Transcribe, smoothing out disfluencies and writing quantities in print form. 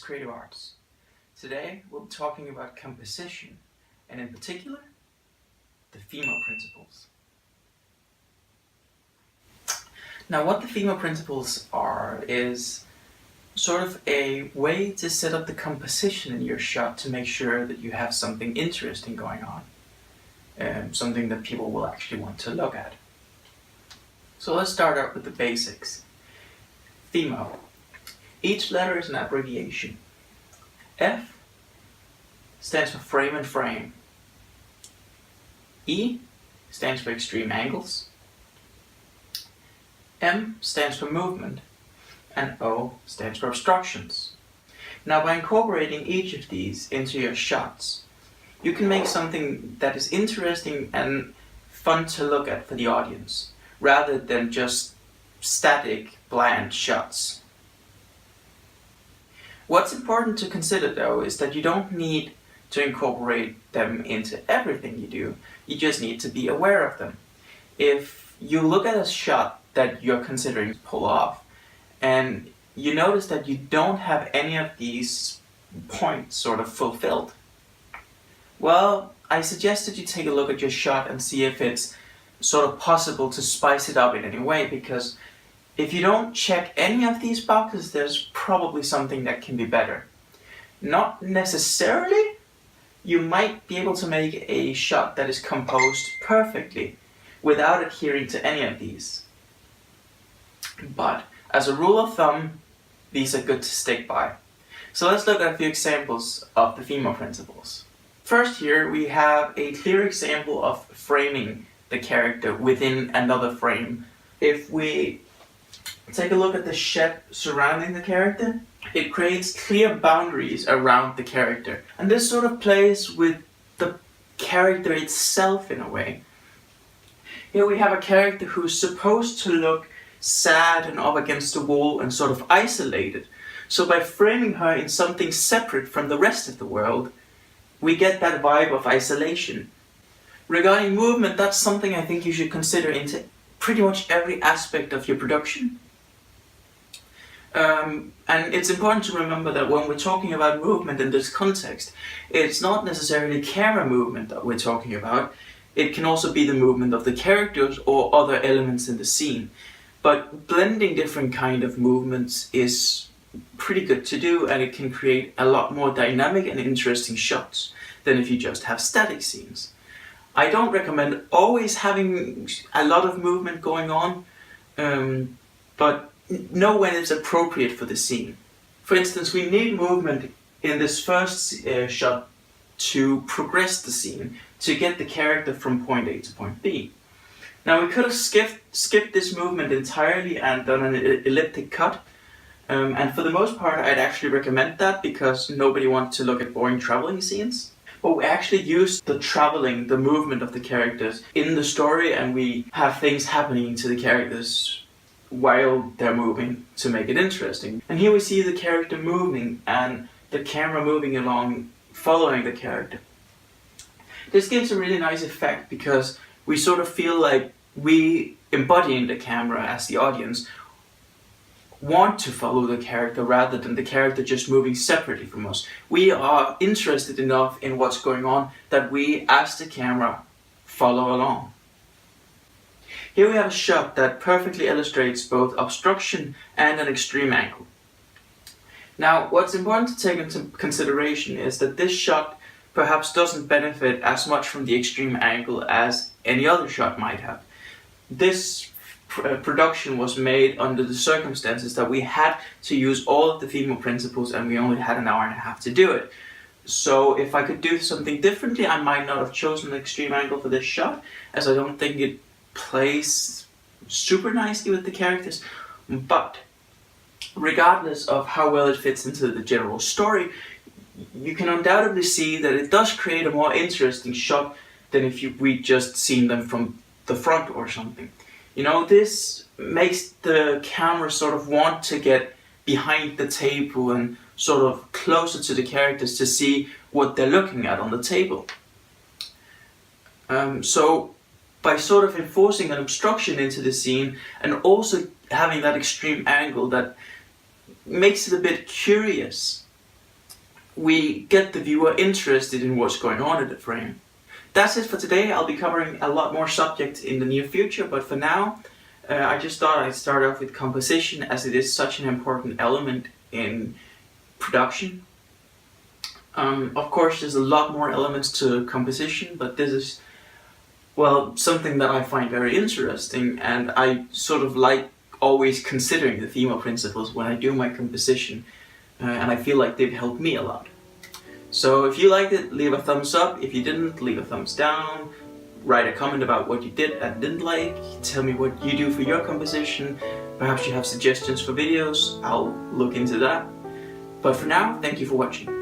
Creative Arts. Today we'll be talking about composition, and in particular, the FEMO principles. Now, what the FEMO principles are is sort of a way to set up the composition in your shot to make sure that you have something interesting going on, something that people will actually want to look at. So let's start out with the basics. FEMO. Each letter is an abbreviation. F stands for frame and frame. E stands for extreme angles. M stands for movement. And O stands for obstructions. Now, by incorporating each of these into your shots, you can make something that is interesting and fun to look at for the audience, rather than just static, bland shots. What's important to consider, though, is that you don't need to incorporate them into everything you do. You just need to be aware of them. If you look at a shot that you're considering to pull off, and you notice that you don't have any of these points sort of fulfilled, well, I suggest that you take a look at your shot and see if it's sort of possible to spice it up in any way, because if you don't check any of these boxes, there's probably something that can be better. Not necessarily. You might be able to make a shot that is composed perfectly without adhering to any of these. But as a rule of thumb, these are good to stick by. So let's look at a few examples of the FEMO principles. First, here we have a clear example of framing the character within another frame. If we take a look at the shed surrounding the character, it creates clear boundaries around the character. And this sort of plays with the character itself in a way. Here we have a character who's supposed to look sad and up against the wall and sort of isolated. So by framing her in something separate from the rest of the world, we get that vibe of isolation. Regarding movement, that's something I think you should consider into pretty much every aspect of your production. And it's important to remember that when we're talking about movement in this context, it's not necessarily camera movement that we're talking about. It can also be the movement of the characters or other elements in the scene. But blending different kind of movements is pretty good to do, and it can create a lot more dynamic and interesting shots than if you just have static scenes. I don't recommend always having a lot of movement going on, but know when it's appropriate for the scene. For instance, we need movement in this first shot to progress the scene, to get the character from point A to point B. Now, we could have skipped this movement entirely and done an elliptic cut, and for the most part I'd actually recommend that, because nobody wants to look at boring traveling scenes. But we actually use the traveling, the movement of the characters in the story, and we have things happening to the characters while they're moving to make it interesting. And here we see the character moving and the camera moving along, following the character. This gives a really nice effect because we sort of feel like we, embodying the camera as the audience, want to follow the character rather than the character just moving separately from us. We are interested enough in what's going on that we, as the camera, follow along. Here we have a shot that perfectly illustrates both obstruction and an extreme angle. Now, what's important to take into consideration is that this shot perhaps doesn't benefit as much from the extreme angle as any other shot might have. This production was made under the circumstances that we had to use all of the FEMO principles, and we only had an hour and a half to do it. So if I could do something differently, I might not have chosen an extreme angle for this shot, as I don't think it plays super nicely with the characters. But regardless of how well it fits into the general story, you can undoubtedly see that it does create a more interesting shot than if we just seen them from the front or something. You know, this makes the camera sort of want to get behind the table and sort of closer to the characters to see what they're looking at on the table. So by sort of enforcing an obstruction into the scene and also having that extreme angle that makes it a bit curious, we get the viewer interested in what's going on in the frame. That's it for today. I'll be covering a lot more subjects in the near future, but for now, I just thought I'd start off with composition, as it is such an important element in production. Of course, there's a lot more elements to composition, but this is, well, something that I find very interesting, and I sort of like always considering the FEMO principles when I do my composition, and I feel like they've helped me a lot. So if you liked it, leave a thumbs up. If you didn't, leave a thumbs down. Write a comment about what you did and didn't like. Tell me what you do for your composition. Perhaps you have suggestions for videos. I'll look into that. But for now, thank you for watching.